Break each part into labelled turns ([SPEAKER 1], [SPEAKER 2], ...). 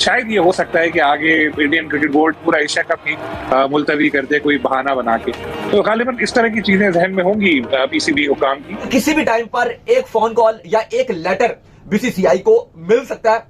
[SPEAKER 1] शायद ये हो सकता है कि आगे इंडियन क्रिकेट बोर्ड पूरा एशिया कप ही मुलतवी कर दे कोई बहाना बना के। तो गालिबन इस तरह की चीजें जहन में होंगी पीसीबी हुकाम की।
[SPEAKER 2] किसी भी टाइम पर एक फोन कॉल या एक लेटर बीसीसीआई को मिल सकता है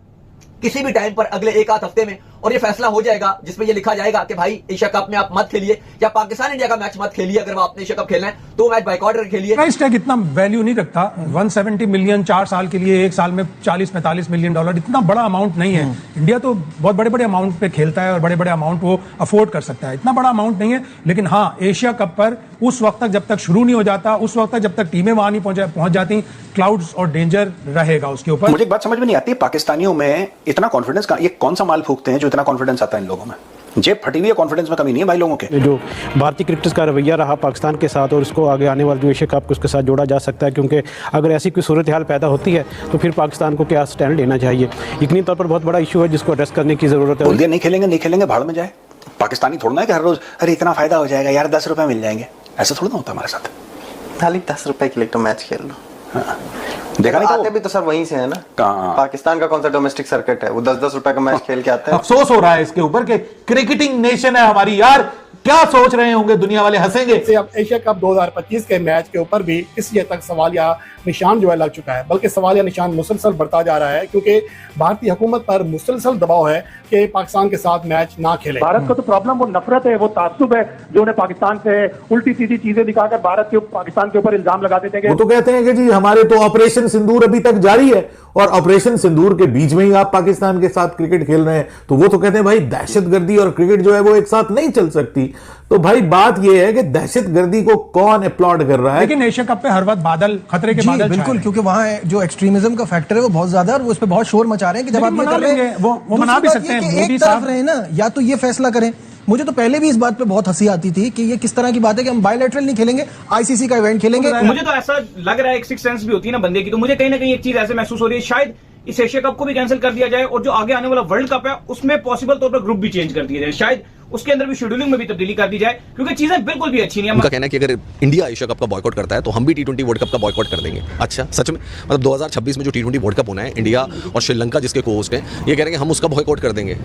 [SPEAKER 2] किसी भी टाइम पर अगले एक आध हफ्ते में, और ये फैसला हो जाएगा जिसमें ये लिखा जाएगा कि भाई एशिया कप में आप मत खेलिए या पाकिस्तान इंडिया का मैच मत खेलिए। अगर आपने एशिया कप खेलना है तो मैच बाइकआउट करके खेलिए।
[SPEAKER 3] प्राइस टैग इतना वैल्यू नहीं रखता। 170 मिलियन 4 साल के लिए, एक साल में 40-45 मिलियन डॉलर इतना बड़ा अमाउंट नहीं है। इंडिया तो बहुत बड़े बड़े अमाउंट पे खेलता है और बड़े बड़े अमाउंट वो अफोर्ड कर सकता है, इतना बड़ा अमाउंट नहीं है। लेकिन हाँ, एशिया कप पर उस वक्त तक जब तक शुरू नहीं हो जाता, उस वक्त तक जब तक टीमें वहां नहीं पहुंच जाती, क्लाउड्स और डेंजर रहेगा उसके ऊपर।
[SPEAKER 4] मुझे एक बात समझ में नहीं आती, पाकिस्तानियों में इतना कॉन्फिडेंस का, ये कौन सा माल फूकते हैं जो इतना कॉन्फिडेंस आता है इन लोगों में? जेब फटी हुई है, कॉन्फिडेंस में कमी नहीं है भाई लोगों के।
[SPEAKER 5] जो भारतीय क्रिकेटर्स का रवैया रहा पाकिस्तान के साथ और उसको आगे आने वाले जो एशिया कप उसके साथ जोड़ा जा सकता है, क्योंकि अगर ऐसी कोई सूरत हाल पैदा होती है तो फिर पाकिस्तान को क्या स्टैंड लेना चाहिए। यकीनी तौर पर बहुत बड़ा इशू है जिसको एड्रेस करने की जरूरत है।
[SPEAKER 4] बोल दिया नहीं खेलेंगे, भाड़ में जाए। पाकिस्तानी थोड़ा ना है कि हर रोज अरे इतना फायदा हो जाएगा यार, 10 रुपए मिल जाएंगे, ऐसा थोड़ा ना होता हमारे साथ।
[SPEAKER 6] खाली 10 रुपए के लिए तो मैच खेल लो।
[SPEAKER 4] हाँ। देखा नहीं,
[SPEAKER 6] आते भी तो सर वहीं से है ना। पाकिस्तान का कौन सा डोमेस्टिक सर्किट है, वो 10-10 रुपए का मैच खेल के आते हैं।
[SPEAKER 7] अफसोस हो रहा है इसके ऊपर कि क्रिकेटिंग नेशन है हमारी यार, क्या सोच रहे होंगे दुनिया वाले, हंसेंगे।
[SPEAKER 8] अब एशिया कप 2025 के मैच के ऊपर भी इस ये तक सवालिया निशान जो है लग चुका है, बल्कि सवालिया निशान मुसलसल बढ़ता जा रहा है, क्योंकि भारतीय हुकूमत पर मुसलसल दबाव है कि पाकिस्तान के साथ मैच ना खेले।
[SPEAKER 9] भारत का तो प्रॉब्लम वो नफरत है, वो तासुब है, जो उन्हें पाकिस्तान से उल्टी सीधी चीजें दिखाकर भारत के पाकिस्तान के ऊपर इल्जाम लगा देते हैं।
[SPEAKER 7] वो तो कहते हैं कि जी हमारे तो ऑपरेशन सिंदूर अभी तक जारी है, और ऑपरेशन सिंदूर के बीच में ही आप पाकिस्तान के साथ क्रिकेट खेल रहे हैं, तो वो तो कहते हैं भाई दहशतगर्दी और क्रिकेट जो है वो एक साथ नहीं चल सकती। तो भाई बात यह है कि दहशतगर्दी को कौन अपलॉड कर रहा है।
[SPEAKER 3] लेकिन एशिया कप पे हर वक्त बादल, खतरे के बादल
[SPEAKER 10] बिल्कुल, क्योंकि वहां जो एक्सट्रीमिज्म का फैक्टर है वो बहुत ज्यादा है और वो उस पर बहुत शोर मचा रहे हैं कि जब आप ये कर रहे हैं
[SPEAKER 3] वो मना भी सकते हैं।
[SPEAKER 10] एक तरफ रहे ना, या तो ये फैसला करें। मुझे तो पहले भी इस बात पे बहुत हंसी आती थी कि ये किस तरह की बात है कि हम बायलैटरल नहीं खेलेंगे, आईसीसी का इवेंट खेलेंगे।
[SPEAKER 11] मुझे तो ऐसा लग रहा है, एक सिक्स सेंस भी होती है ना बंदे की, तो मुझे कहीं ना कहीं एक चीज ऐसे महसूस हो रही है, शायद इस एशिया कप को भी कैंसिल कर दिया जाए और जो आगे आने वाला वर्ल्ड कप है उसमें पॉसिबल तौर पर ग्रुप भी चेंज कर दिया जाए, शायद उसके अंदर भी शेड्यूलिंग में भी तब्दीली कर दी जाए, क्योंकि चीजें बिल्कुल भी अच्छी नहीं है।
[SPEAKER 12] उनका कहना है कि अगर इंडिया एशिया कप का बॉयकॉट करता है तो हम भी T20 वर्ल्ड कप का बॉयकॉट कर देंगे। अच्छा, सच में? मतलब 2026 में जो T20 वर्ल्ड कप होना है, इंडिया और श्रीलंका जिसके को होस्ट हैं, ये कह रहे हैं हम उसका बॉयकॉट कर देंगे।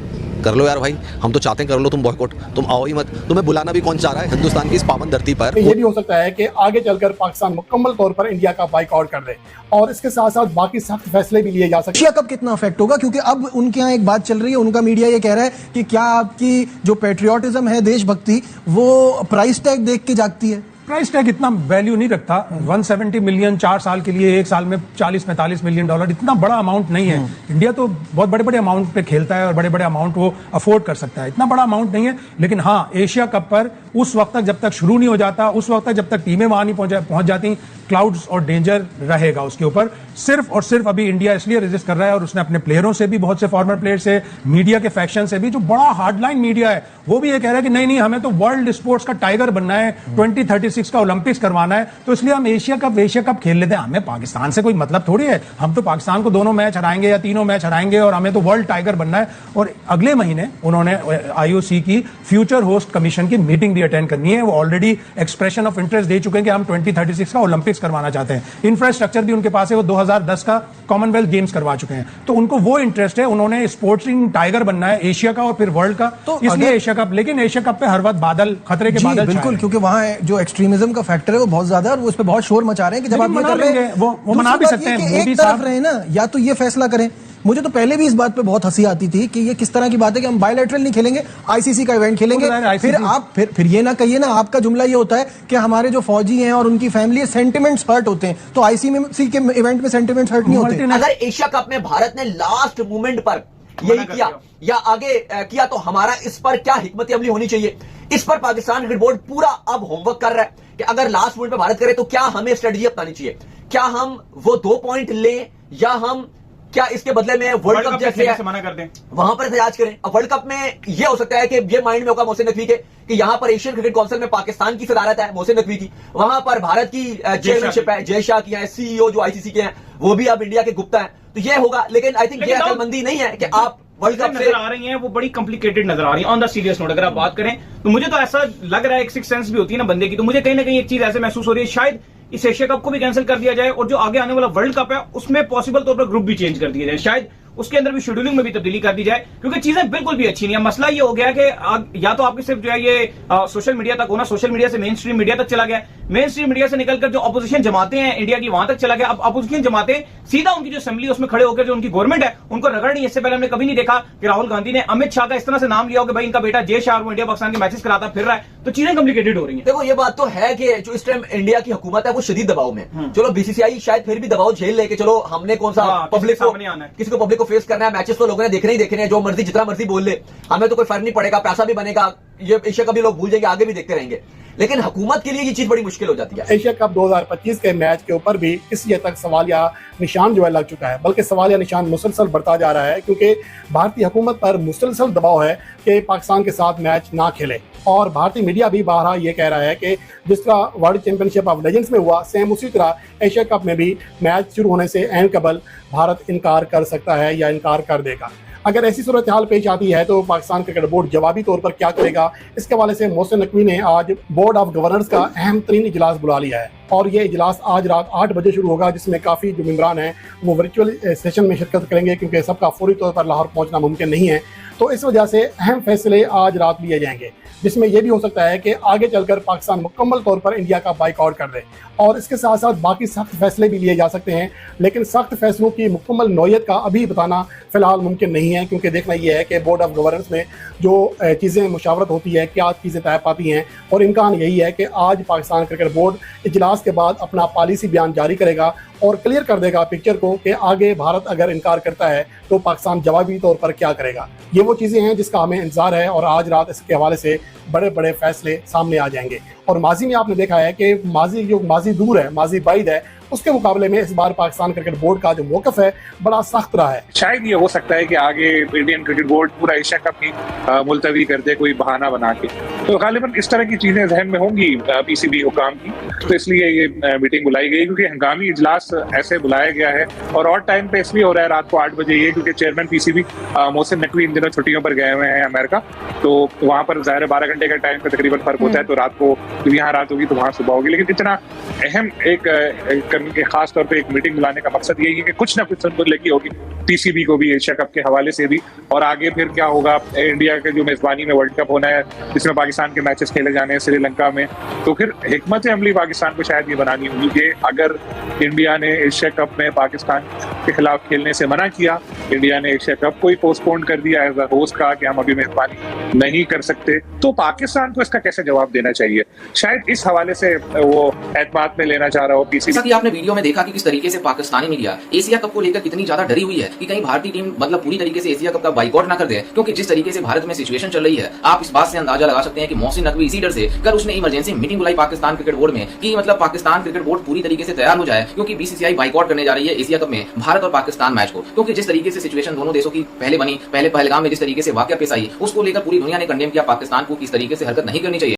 [SPEAKER 12] कर लो यार भाई, हम तो चाहते हैं कर लो तुम बॉयकॉट, तुम आओ ही मत। तुम्हें बुलाना भी कौन चाह रहा है हिंदुस्तान की इस पावन धरती पर?
[SPEAKER 8] ये भी हो सकता है कि आगे चलकर पाकिस्तान मुकम्मल तौर पर इंडिया का बाइकआउट कर दे और इसके साथ साथ बाकी सख्त फैसले भी लिए जा सकते हैं।
[SPEAKER 10] एशिया कप कितना अफेक्ट होगा, क्योंकि अब उनके यहाँ एक बात चल रही है, उनका मीडिया ये कह रहा है कि क्या आपकी जो पेट्रियोटिज्म है, देशभक्ति, वो प्राइस टैग देख के जागती है।
[SPEAKER 3] प्राइस टैग इतना वैल्यू नहीं रखता। 170 मिलियन 4 साल के लिए, एक साल में 40-45 मिलियन डॉलर इतना बड़ा अमाउंट नहीं है। इंडिया तो बहुत बड़े बड़े अमाउंट पे खेलता है और बड़े बड़े अमाउंट वो अफोर्ड कर सकता है, इतना बड़ा अमाउंट नहीं है। लेकिन हाँ, एशिया कप पर उस वक्त तक जब तक शुरू नहीं हो जाता, उस वक्त तक जब तक टीमें वहां नहीं पहुंच जाती, क्लाउड्स और डेंजर रहेगा उसके ऊपर। सिर्फ और सिर्फ अभी इंडिया इसलिए रेजिस्ट कर रहा है और उसने अपने प्लेयरों से भी, बहुत से फॉर्मर प्लेयर से, मीडिया के फैक्शन से भी, जो बड़ा हार्डलाइन मीडिया है, वो भी ये कह रहा है कि नहीं हमें तो वर्ल्ड स्पोर्ट्स का टाइगर बनना है, 2036 का ओलंपिक्स करवाना है, तो इसलिए हम एशिया कप खेल लेते हैं। हमें पाकिस्तान से कोई मतलब थोड़ी है, हम तो पाकिस्तान को दोनों मैच हराएंगे या तीनों मैच हराएंगे और हमें तो वर्ल्ड टाइगर बनना है। और अगले महीने उन्होंने IOC की फ्यूचर होस्ट कमीशन की मीटिंग भी अटेंड करनी है। वो ऑलरेडी एक्सप्रेशन ऑफ इंटरेस्ट दे चुके हैं कि हम 2036 का ओलंपिक्स करवाना चाहते हैं। इंफ्रास्ट्रक्चर भी उनके पास है, वो 2010 का कॉमनवेल्थ गेम्स करवा चुके हैं, तो उनको वो इंटरेस्ट है, उन्होंने स्पोर्ट्सिंग टाइगर बनना है एशिया का और फिर वर्ल्ड का, तो इसलिए एशिया कप। लेकिन एशिया कप पे हर वक्त बादल, खतरे के बादल
[SPEAKER 10] बिल्कुल, क्योंकि वहां जो एक्सट्रीमिज्म का फैक्टर है वो बहुत ज्यादा है और वो उस पर बहुत शोर मचा रहे हैं कि जब आप ये कर रहे हैं
[SPEAKER 3] वो मना भी सकते हैं।
[SPEAKER 10] एक तरफ रहे ना, या तो ये फैसला करें। मुझे तो पहले भी इस बात पे बहुत हंसी आती थी कि ये किस तरह की बात है कि हम बायलैटरल नहीं खेलेंगे, आईसीसी का इवेंट खेलेंगे। फिर आप फिर ये ना कहिए ना, आपका जुमला ये होता है कि हमारे जो फौजी हैं और उनकी फैमिली सेंटिमेंट्स हर्ट होते हैं, तो आईसीसी के इवेंट में सेंटिमेंट्स हर्ट नहीं होते।
[SPEAKER 2] अगर एशिया कप में भारत ने लास्ट मोमेंट पर यही किया या आगे किया तो हमारा इस पर क्या हिकमत अमली होनी चाहिए? इस पर पाकिस्तान क्रिकेट बोर्ड पूरा अब होमवर्क कर रहा है कि अगर लास्ट मोमेंट पर भारत करे तो क्या हमें स्ट्रेटजी अपनानी चाहिए। क्या हम वो 2 पॉइंट लें या हम क्या इसके बदले में वर्ल्ड कप जैसे
[SPEAKER 11] मना कर दें,
[SPEAKER 2] वहां पर एहतजाज करें। अब वर्ल्ड कप में यह हो सकता है कि ये माइंड में होगा मोहसिन नकवी के कि यहां पर एशियन क्रिकेट काउंसिल में पाकिस्तान की सदारत है, मोहसिन नकवी की, वहां पर भारत की चेयरमैनशिप है, जय शाह की है, CEO जो ICC के हैं वो भी अब इंडिया के गुप्ता है, तो यह होगा। लेकिन आई थिंक ये अकलमंदी नहीं है कि आप वर्ल्ड कप
[SPEAKER 11] नजर आ रही हैं, वो बड़ी कॉम्प्लिकेटेड नजर आ रही है। ऑन द सीरियस नोट अगर आप बात करें तो मुझे तो ऐसा लग रहा है, एक सिक्स सेंस भी होती है ना बंदे की, तो मुझे कहीं ना कहीं एक चीज ऐसे महसूस हो रही है, शायद इस एशिया कप को भी कैंसिल कर दिया जाए और जो आगे आने वाला वर्ल्ड कप है उसमें पॉसिबल तौर पर ग्रुप भी चेंज कर दिया जाए, शायद उसके अंदर भी शेड्यूलिंग में भी तब्दीली कर दी जाए, क्योंकि चीजें बिल्कुल भी अच्छी नहीं है। मसला ये हो गया कि या तो आपकी सिर्फ जो है ये सोशल मीडिया तक होना, सोशल मीडिया से मेन स्ट्रीम मीडिया तक चला गया, मेन स्ट्रीम मीडिया से निकलकर जो अपोजिशन जमाते हैं इंडिया की वहां तक चला गया। अब अपोजिशन जमाते सीधा उनकी जो असेंबली उसमें खड़े होकर जो उनकी गवर्नमेंट है उनको रगड़ नहीं। इससे पहले हमने कभी नहीं देखा कि राहुल गांधी ने अमित शाह का इस तरह से नाम लिया हो कि भाई इनका बेटा जय शाह और वो इंडिया पाकिस्तान के मैचेस कराता फिर रहा है, तो चीजें कॉम्प्लिकेटेड हो रही हैं।
[SPEAKER 2] देखो ये बात तो है कि जो इस टाइम इंडिया की हुकूमत है वो शदीद दबाव में, चलो बीसीसीआई शायद फिर भी दबाव झेल ले कि चलो हमने कौन सा पब्लिक सामने आना है, किसी को पब्लिक को फेस करना है, मैचेस तो लोगों ने देखने ही देखने हैं, जो मर्जी जितना मर्जी बोल ले हमें तो कोई फर्क नहीं पड़ेगा, पैसा भी बनेगा, ये एशिया कप भी लोग भूल जाएंगे, आगे भी देखते रहेंगे। लेकिन हुकूमत के लिए ये चीज बड़ी मुश्किल हो जाती है।
[SPEAKER 8] एशिया कप 2025 के मैच के ऊपर भी इस हद तक सवालिया निशान जो है लग चुका है, बल्कि सवालिया निशान मुसलसल बढ़ता जा रहा है, क्योंकि भारतीय हुकूमत पर मुसलसल दबाव है कि पाकिस्तान के साथ मैच ना खेले। और भारतीय मीडिया भी बारहा ये कह रहा है कि जिस तरह वर्ल्ड चैंपियनशिप ऑफ लेजेंड्स में हुआ, सेम उसी तरह एशिया कप में भी मैच शुरू होने से ऐन कबल भारत इनकार कर सकता है या इनकार कर देगा। अगर ऐसी सूरत हाल पेश आती है तो पाकिस्तान क्रिकेट बोर्ड जवाबी तौर पर क्या करेगा, इसके हवाले से मोहसिन नकवी ने आज बोर्ड ऑफ गवर्नर्स का अहम तरीन इजलास बुला लिया है और ये इजलास आज रात 8 बजे शुरू होगा, जिसमें काफ़ी जो मेंबरान हैं वो वर्चुअल सेशन में शिरकत करेंगे, क्योंकि सबका फौरी तौर पर लाहौर पहुंचना मुमकिन नहीं है। तो इस वजह से अहम फैसले आज रात लिए जाएंगे, जिसमें यह भी हो सकता है कि आगे चलकर पाकिस्तान मुकम्मल तौर पर इंडिया का बाइकआउट कर दे, और इसके साथ साथ बाकी सख्त फैसले भी लिए जा सकते हैं। लेकिन सख्त फैसलों की मुकम्मल नौयत का अभी बताना फिलहाल मुमकिन नहीं है, क्योंकि देखना यह है कि बोर्ड ऑफ गवर्नेंस में जो चीज़ें मुशावरत होती है, क्या चीज़ें तय पाती हैं, और इम्कान यही है कि आज पाकिस्तान क्रिकेट बोर्ड इजलास के बाद अपना पॉलिसी बयान जारी करेगा और क्लियर कर देगा पिक्चर को कि आगे भारत अगर इनकार करता है तो पाकिस्तान जवाबी तौर पर क्या करेगा। ये वो चीज़ें हैं जिसका हमें इंतजार है, और आज रात इसके हवाले से बड़े बड़े फैसले सामने आ जाएंगे। और माजी में आपने देखा है कि माजी दूर है, माजी बाइद है, उसके मुकाबले में इस बार पाकिस्तान क्रिकेट बोर्ड का जो मौकफ है बड़ा सख्त रहा है।
[SPEAKER 1] शायद ये हो सकता है कि आगे इंडियन क्रिकेट बोर्ड पूरा एशिया कप ही मुलतवी कर दे कोई बहाना बना के, तो गालिबन इस तरह की चीजें जहन में होंगी पीसीबी हुकाम की, तो इसलिए ये मीटिंग बुलाई गई, क्योंकि हंगामी इजलास ऐसे बुलाया गया है और ऑड टाइम पे इसलिए हो रहा है रात को 8 बजे ये, क्योंकि चेयरमैन पीसीबी मोहसिन नकवी इन दिनों छुट्टियों पर गए हुए हैं अमेरिका, तो वहां पर ज़ाहिर 12 घंटे का टाइम का तकरीबन फर्क होता है, तो रात को यहाँ रात होगी तो वहाँ सुबह होगी। लेकिन इतना अहम एक खास तौर पे एक मीटिंग बुलाने का मकसद यही है कि कुछ ना कुछ संतुलन होगी पीसीबी को भी एशिया कप के हवाले से भी, और आगे फिर क्या होगा, इंडिया के जो मेजबानी में वर्ल्ड कप होना है जिसमें पाकिस्तान के मैचेस खेले जाने हैं श्रीलंका में, तो फिर हिकमत अमली पाकिस्तान को शायद ये बनानी होगी कि अगर इंडिया ने एशिया कप में पाकिस्तान के खिलाफ खेलने से मना किया, इंडिया ने एशिया कप को ही पोस्टपोन कर दिया एज अ होस्ट, कहा कि हम अभी मेजबानी नहीं कर सकते, तो पाकिस्तान को इसका कैसे जवाब देना चाहिए, शायद इस हवाले से वो एतमाद में लेना चाह रहा हो पीसीबी।
[SPEAKER 13] जैसा कि आपने वीडियो में देखा कि किस तरीके से पाकिस्तानी मीडिया एशिया कप को लेकर कितनी ज्यादा डरी हुई है कि कहीं भारतीय टीम मतलब पूरी तरीके से एशिया कप का बाइकआउट ना कर दे, क्योंकि जिस तरीके से भारत में सिचुएशन चल रही है, आप इस बात से अंदाजा लगा सकते हैं कि मोहसिन नकवी इसी डर से कल उसने इमरजेंसी मीटिंग बुलाई पाकिस्तान क्रिकेट बोर्ड में कि मतलब पाकिस्तान क्रिकेट बोर्ड पूरी तरीके से तैयार हो जाए, क्योंकि बीसीसीआई बाइकआउट करने जा रही है एशिया कप में भारत और पाकिस्तान मैच को, क्योंकि जिस तरीके से सिचुएशन दोनों देशों की पहले बनी, पहले पहलगाम में जिस तरीके से वाकया पेश आई, उसको लेकर पूरी दुनिया ने कंडेम किया पाकिस्तान को किस तरीके से हरकत नहीं करनी चाहिए।